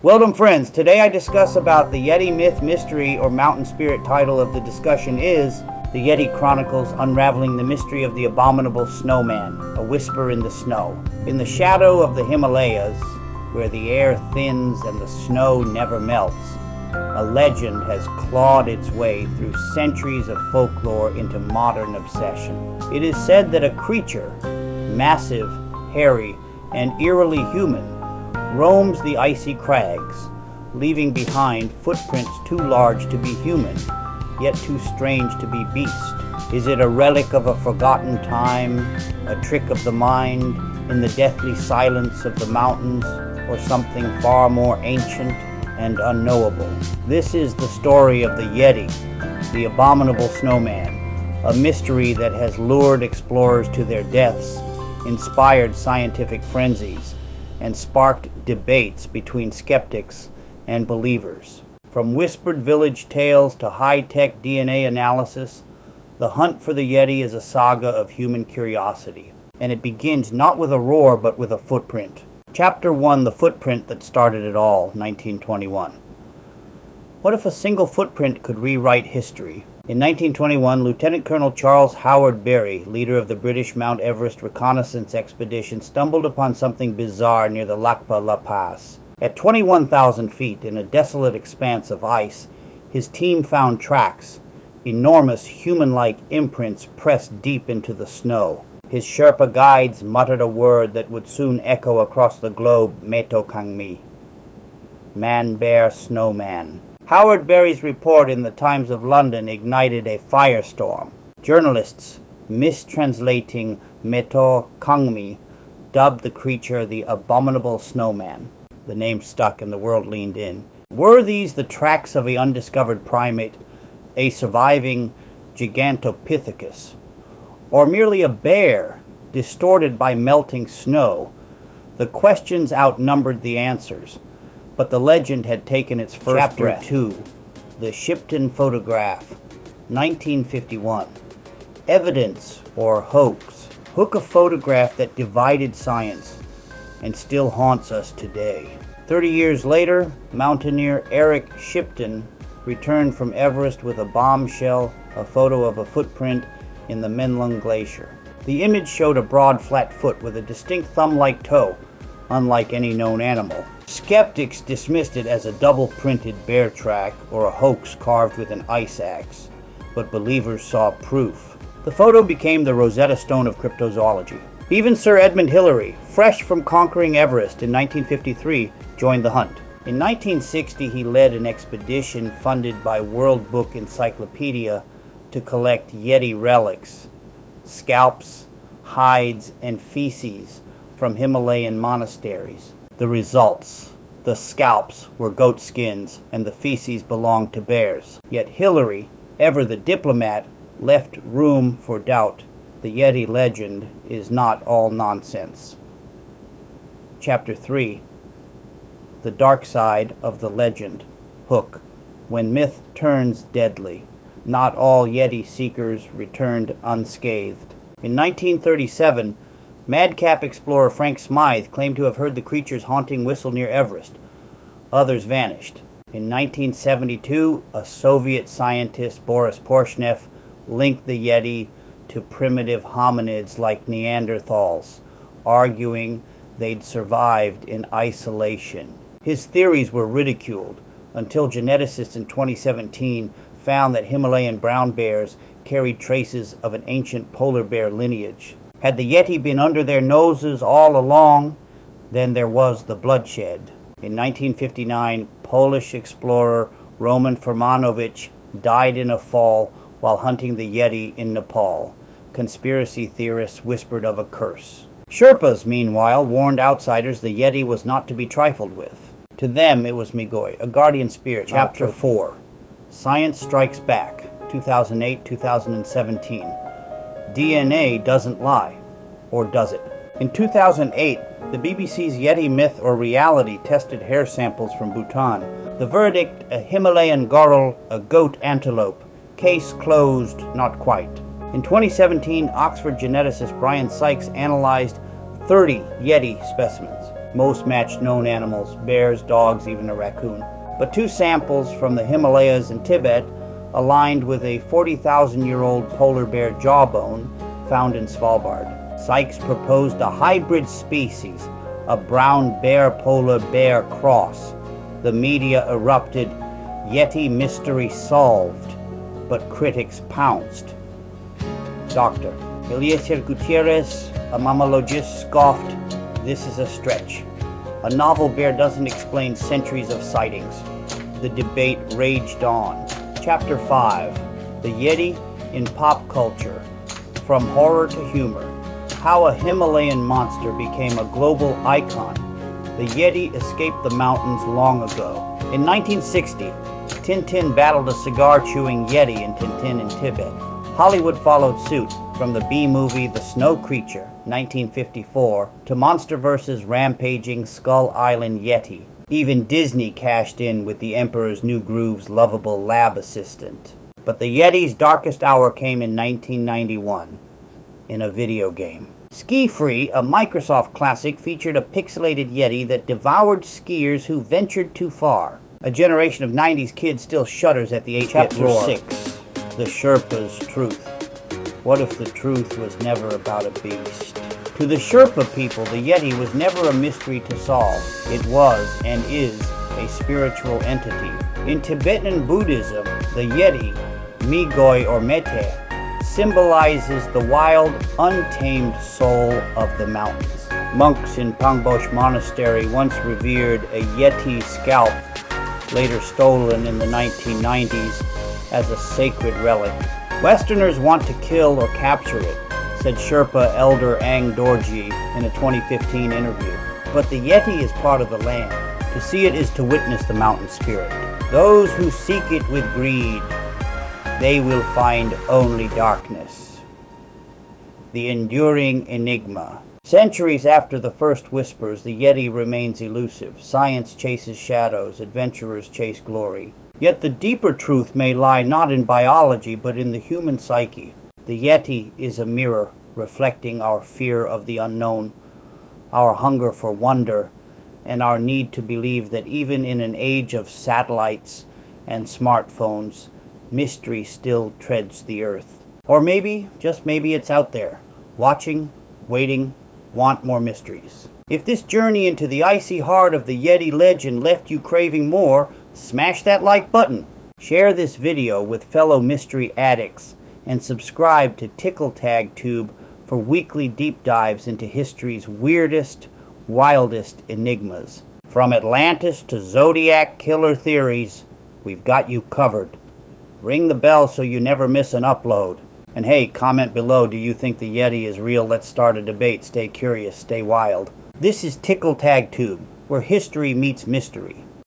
Welcome friends, today I discuss about the Yeti myth, mystery, or mountain spirit. Title of the discussion is The Yeti Chronicles Unraveling the Mystery of the Abominable Snowman, a Whisper in the Snow. In the shadow of the Himalayas, where the air thins and the snow never melts, a legend has clawed its way through centuries of folklore into modern obsession. It is said that a creature, massive, hairy, and eerily human, roams the icy crags, leaving behind footprints too large to be human, yet too strange to be beast. Is it a relic of a forgotten time, a trick of the mind in the deathly silence of the mountains, or something far more ancient and unknowable? This is the story of the Yeti, the abominable snowman, a mystery that has lured explorers to their deaths, inspired scientific frenzies, and sparked debates between skeptics and believers. From whispered village tales to high-tech DNA analysis, the hunt for the Yeti is a saga of human curiosity, and it begins not with a roar but with a footprint. Chapter 1, The Footprint That Started It All, 1921. What if a single footprint could rewrite history? In 1921, Lieutenant Colonel Charles Howard Berry, leader of the British Mount Everest reconnaissance expedition, stumbled upon something bizarre near the Lakpa La Pass. At 21,000 feet in a desolate expanse of ice, his team found tracks, enormous human-like imprints pressed deep into the snow. His Sherpa guides muttered a word that would soon echo across the globe, Meto Kangmi, man-bear snowman. Howard Berry's report in the Times of London ignited a firestorm. Journalists, mistranslating Meto Kangmi, dubbed the creature the abominable snowman. The name stuck and the world leaned in. Were these the tracks of an undiscovered primate, a surviving Gigantopithecus, or merely a bear distorted by melting snow? The questions outnumbered the answers, but the legend had taken its first breath. Chapter 2, The Shipton Photograph, 1951. Evidence or hoax. Hook a photograph that divided science and still haunts us today. 30 years later, mountaineer Eric Shipton returned from Everest with a bombshell, a photo of a footprint in the Menlung Glacier. The image showed a broad, flat foot with a distinct thumb-like toe, unlike any known animal. Skeptics dismissed it as a double-printed bear track or a hoax carved with an ice axe, but believers saw proof. The photo became the Rosetta Stone of cryptozoology. Even Sir Edmund Hillary, fresh from conquering Everest in 1953, joined the hunt. In 1960, he led an expedition funded by World Book Encyclopedia to collect Yeti relics, scalps, hides, and feces from Himalayan monasteries. The results: the scalps were goat skins and the feces belonged to bears. Yet Hillary, ever the diplomat, left room for doubt. The Yeti legend is not all nonsense. Chapter 3, The Dark Side of the Legend. Hook. When myth turns deadly, not all Yeti seekers returned unscathed. In 1937, madcap explorer Frank Smythe claimed to have heard the creature's haunting whistle near Everest. Others vanished. In 1972, a Soviet scientist, Boris Porshnev, linked the Yeti to primitive hominids like Neanderthals, arguing they'd survived in isolation. His theories were ridiculed until geneticists in 2017 found that Himalayan brown bears carried traces of an ancient polar bear lineage. Had the Yeti been under their noses all along, then there was the bloodshed. In 1959, Polish explorer Roman Furmanowicz died in a fall while hunting the Yeti in Nepal. Conspiracy theorists whispered of a curse. Sherpas, meanwhile, warned outsiders the Yeti was not to be trifled with. To them, it was Migoi, a guardian spirit. Chapter 4, Science Strikes Back, 2008-2017. DNA doesn't lie, or does it? In 2008, the BBC's Yeti Myth or Reality tested hair samples from Bhutan. The verdict: a Himalayan goral, a goat antelope. Case closed, not quite. In 2017, Oxford geneticist Brian Sykes analyzed 30 Yeti specimens. Most matched known animals: bears, dogs, even a raccoon. But 2 samples from the Himalayas and Tibet aligned with a 40,000-year-old polar bear jawbone found in Svalbard. Sykes proposed a hybrid species, a brown bear-polar bear cross. The media erupted, Yeti mystery solved, but critics pounced. Dr. Eliezer Gutierrez, a mammalogist, scoffed, "This is a stretch. A novel bear doesn't explain centuries of sightings." The debate raged on. Chapter 5. The Yeti in Pop Culture. From Horror to Humor. How a Himalayan monster became a global icon. The Yeti escaped the mountains long ago. In 1960, Tintin battled a cigar-chewing Yeti in Tintin in Tibet. Hollywood followed suit, from the B-movie The Snow Creature, 1954, to MonsterVerse's rampaging Skull Island Yeti. Even Disney cashed in with The Emperor's New Groove's lovable lab assistant. But the Yeti's darkest hour came in 1991, in a video game. Ski Free, a Microsoft classic, featured a pixelated Yeti that devoured skiers who ventured too far. A generation of 90s kids still shudders at the 8-bit roar. Chapter 6. The Sherpa's Truth. What if the truth was never about a beast? To the Sherpa people, the Yeti was never a mystery to solve. It was, and is, a spiritual entity. In Tibetan Buddhism, the Yeti, Migoi or Mete, symbolizes the wild, untamed soul of the mountains. Monks in Pangbosh Monastery once revered a Yeti scalp, later stolen in the 1990s, as a sacred relic. Westerners want to kill or capture it, said Sherpa Elder Ang Dorji in a 2015 interview. But the Yeti is part of the land. To see it is to witness the mountain spirit. Those who seek it with greed, they will find only darkness. The enduring enigma. Centuries after the first whispers, the Yeti remains elusive. Science chases shadows, adventurers chase glory. Yet the deeper truth may lie not in biology, but in the human psyche. The Yeti is a mirror reflecting our fear of the unknown, our hunger for wonder, and our need to believe that even in an age of satellites and smartphones, mystery still treads the earth. Or maybe, just maybe, it's out there, watching, waiting, want more mysteries. If this journey into the icy heart of the Yeti legend left you craving more, smash that like button, share this video with fellow mystery addicts, and subscribe to Tickletagtube for weekly deep dives into history's weirdest, wildest enigmas. From Atlantis to Zodiac killer theories, we've got you covered. Ring the bell so you never miss an upload. And hey, comment below, do you think the Yeti is real? Let's start a debate. Stay curious, stay wild. This is Tickletagtube, where history meets mystery.